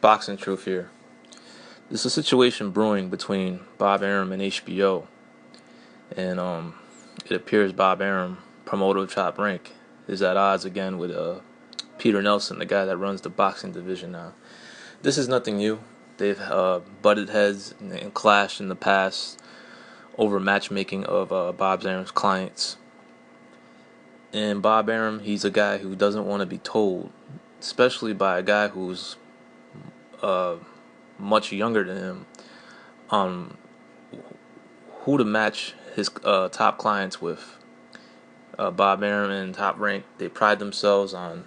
Boxing truth here. There's a situation brewing between Bob Arum and HBO, and it appears Bob Arum, promoter of Top Rank, is at odds again with Peter Nelson, the guy that runs the boxing division now. This is nothing new. They've butted heads and clashed in the past over matchmaking of Bob Arum's clients. And Bob Arum, he's a guy who doesn't want to be told, especially by a guy who's much younger than him, who to match his top clients with. Bob Arum and Top Rank, they pride themselves on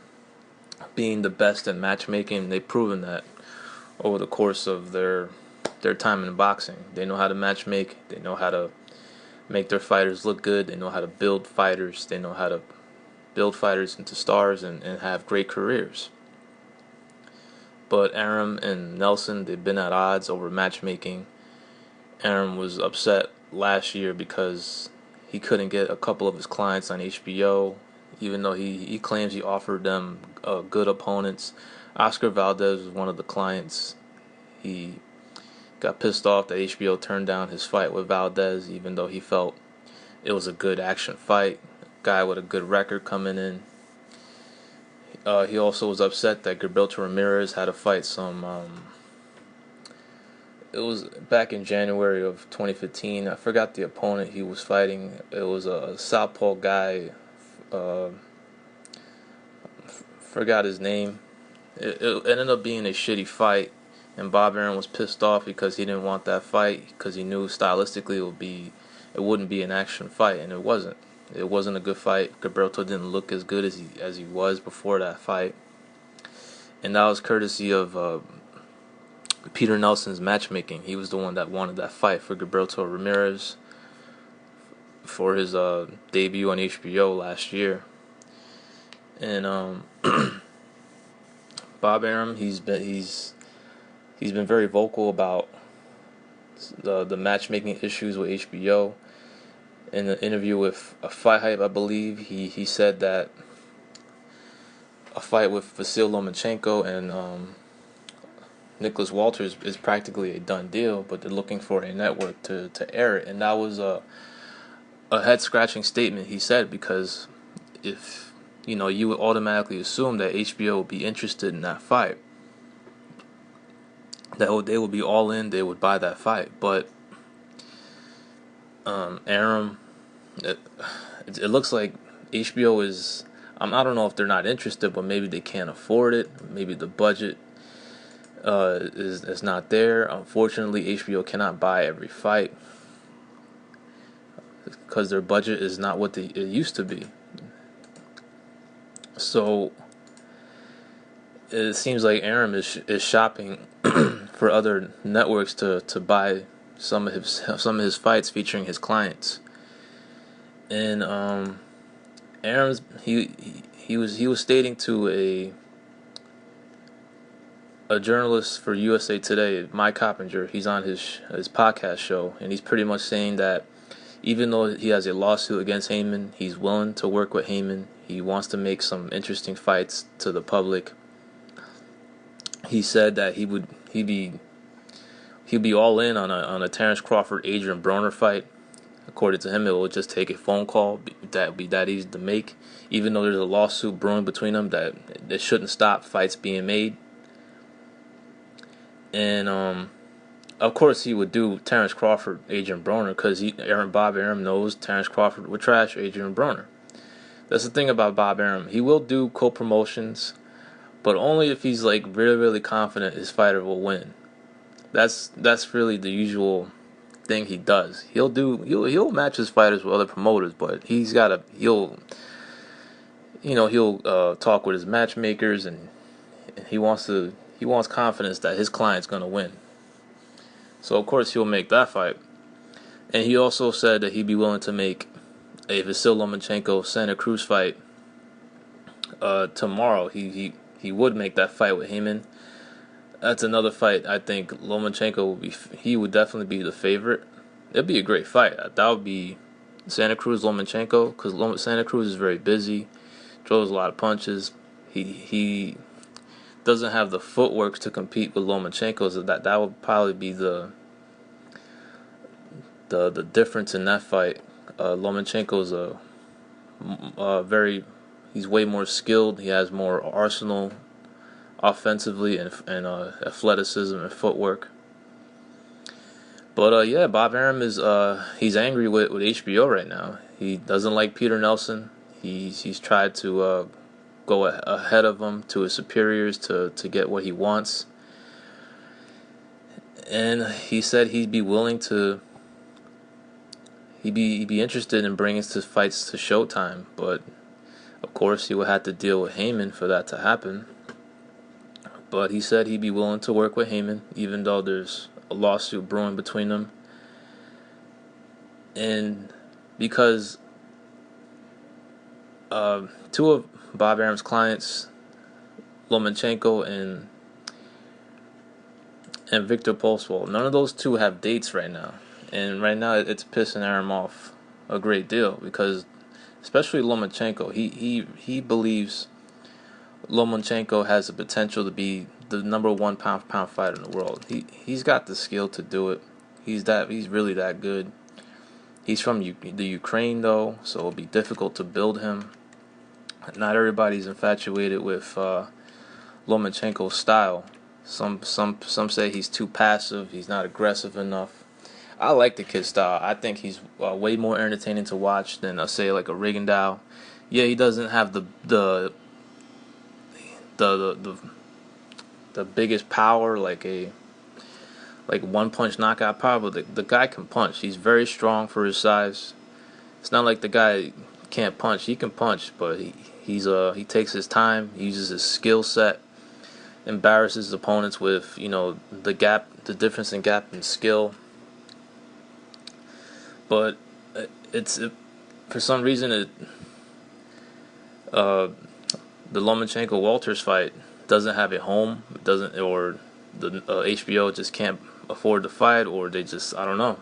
being the best at matchmaking. They've proven that over the course of their time in boxing. They know how to matchmake. They know how to make their fighters look good. They know how to build fighters. They know how to build fighters into stars and have great careers. But Arum and Nelson, they've been at odds over matchmaking. Arum was upset last year because he couldn't get a couple of his clients on HBO, even though he claims he offered them good opponents. Oscar Valdez was one of the clients. He got pissed off that HBO turned down his fight with Valdez, even though he felt it was a good action fight. Guy with a good record coming in. He also was upset that Gilberto Ramirez had to fight it was back in January of 2015. I forgot the opponent he was fighting. It was a southpaw guy. Forgot his name. It ended up being a shitty fight, and Bob Arum was pissed off because he didn't want that fight because he knew stylistically it wouldn't be an action fight, and it wasn't. It wasn't a good fight. Gilberto didn't look as good as he was before that fight, and that was courtesy of Peter Nelson's matchmaking. He was the one that wanted that fight for Gilberto Ramirez for his debut on HBO last year. And Bob Arum, he's been very vocal about the matchmaking issues with HBO. In an interview with a Fight Hype, I believe, he said that a fight with Vasyl Lomachenko and Nicholas Walters is practically a done deal, but they're looking for a network to air it. And that was a head-scratching statement he said, because if you would automatically assume that HBO would be interested in that fight, that they would be all in, they would buy that fight. But Arum, it looks like HBO is, I don't know if they're not interested, but maybe they can't afford it. Maybe the budget is not there. Unfortunately, HBO cannot buy every fight because their budget is not what it used to be. So it seems like Arum is shopping for other networks to buy some of his fights featuring his clients. And Arum's he was stating to a journalist for USA Today, Mike Coppinger. He's on his podcast show, and he's pretty much saying that even though he has a lawsuit against Heyman, he's willing to work with Heyman. He wants to make some interesting fights to the public. He said that he'd be all in on a Terrence Crawford Adrian Broner fight. According to him, it will just take a phone call that would be that easy to make. Even though there's a lawsuit brewing between them, that it shouldn't stop fights being made. And of course he would do Terrence Crawford Adrian Broner because Bob Arum knows Terrence Crawford would trash Adrian Broner. That's the thing about Bob Arum. He will do co-promotions, but only if he's like really, really confident his fighter will win. That's really the usual thing he does. He'll match his fighters with other promoters, but he'll talk with his matchmakers, and he wants confidence that his client's gonna win. So of course he'll make that fight. And he also said that he'd be willing to make a Vasyl Lomachenko Santa Cruz fight tomorrow. He would make that fight with Heyman. That's another fight. I think Lomachenko would definitely be the favorite. It'd be a great fight. That would be Santa Cruz Lomachenko, because Santa Cruz is very busy, throws a lot of punches. doesn't have the footwork to compete with Lomachenko. So that would probably be the difference in that fight. Lomachenko's he's way more skilled. He has more arsenal offensively and athleticism and footwork. But yeah, Bob Arum is he's angry with HBO right now. He doesn't like Peter Nelson. He's tried to go ahead of him to his superiors to get what he wants. And he said he'd be willing to. He'd be interested in bringing his fights to Showtime, but of course he would have to deal with Heyman for that to happen. But he said he'd be willing to work with Heyman, even though there's a lawsuit brewing between them. And because two of Bob Arum's clients, Lomachenko and Victor Postol, none of those two have dates right now. And right now it's pissing Arum off a great deal because, especially Lomachenko, he believes Lomachenko has the potential to be the number one pound for pound fighter in the world. He's got the skill to do it. He's really that good. He's from the Ukraine though, so it'll be difficult to build him. Not everybody's infatuated with Lomachenko's style. Some say he's too passive. He's not aggressive enough. I like the kid's style. I think he's way more entertaining to watch than say like a Rigondeaux. Yeah, he doesn't have the biggest power like one punch knockout power, but the guy can punch. He's very strong for his size. It's not like the guy can't punch. He can punch, but he takes his time. He uses his skill set, embarrasses his opponents with the difference in gap in skill. But for some reason the Lomachenko Walters fight doesn't have a home. It doesn't, or the HBO just can't afford the fight, or they just, I don't know.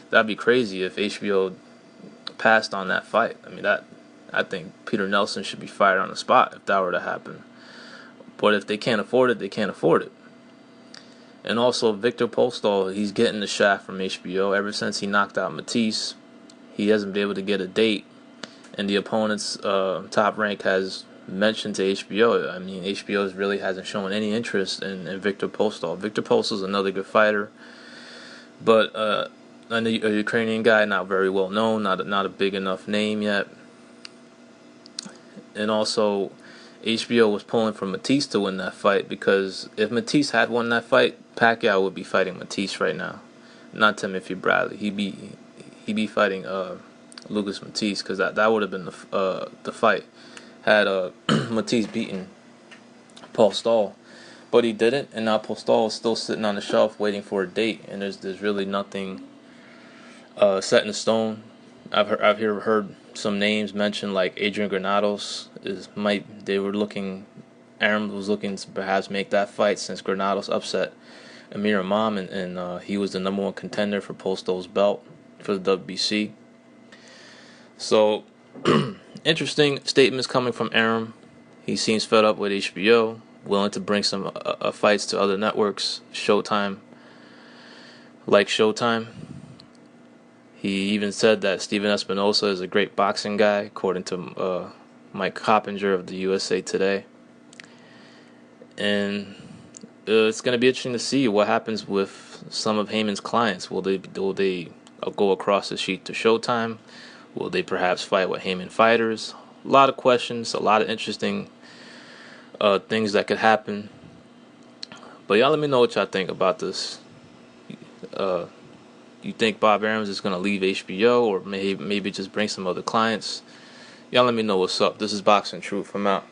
That'd be crazy if HBO passed on that fight. I mean, I think Peter Nelson should be fired on the spot if that were to happen. But if they can't afford it, they can't afford it. And also, Victor Postol, he's getting the shaft from HBO. Ever since he knocked out Matisse, he hasn't been able to get a date. And the opponent's top rank has mentioned to HBO. I mean, HBO really hasn't shown any interest in Victor Postol. Victor Postol's another good fighter, but a Ukrainian guy, not very well known, not a big enough name yet. And also, HBO was pulling for Matisse to win that fight, because if Matisse had won that fight, Pacquiao would be fighting Matisse right now, not Timothy Bradley. He'd be fighting Lucas Matisse, because that would have been the fight had Matisse beaten Postol, but he didn't, and now Postol is still sitting on the shelf waiting for a date, and there's really nothing set in stone. I've heard some names mentioned, like Adrian Granados Arum was looking to perhaps make that fight, since Granados upset Amir Imam, and he was the number one contender for Postol's belt for the WBC. So, interesting statements coming from Arum. He seems fed up with HBO, willing to bring some fights to other networks, Showtime. He even said that Steven Espinosa is a great boxing guy, according to Mike Coppinger of the USA Today. And it's going to be interesting to see what happens with some of Heyman's clients. Will they go across the sheet to Showtime? Will they perhaps fight with Heyman fighters? A lot of questions, a lot of interesting things that could happen. But y'all let me know what y'all think about this. You think Bob Arum is going to leave HBO, or maybe just bring some other clients? Y'all let me know what's up. This is Boxing Truth. I'm out.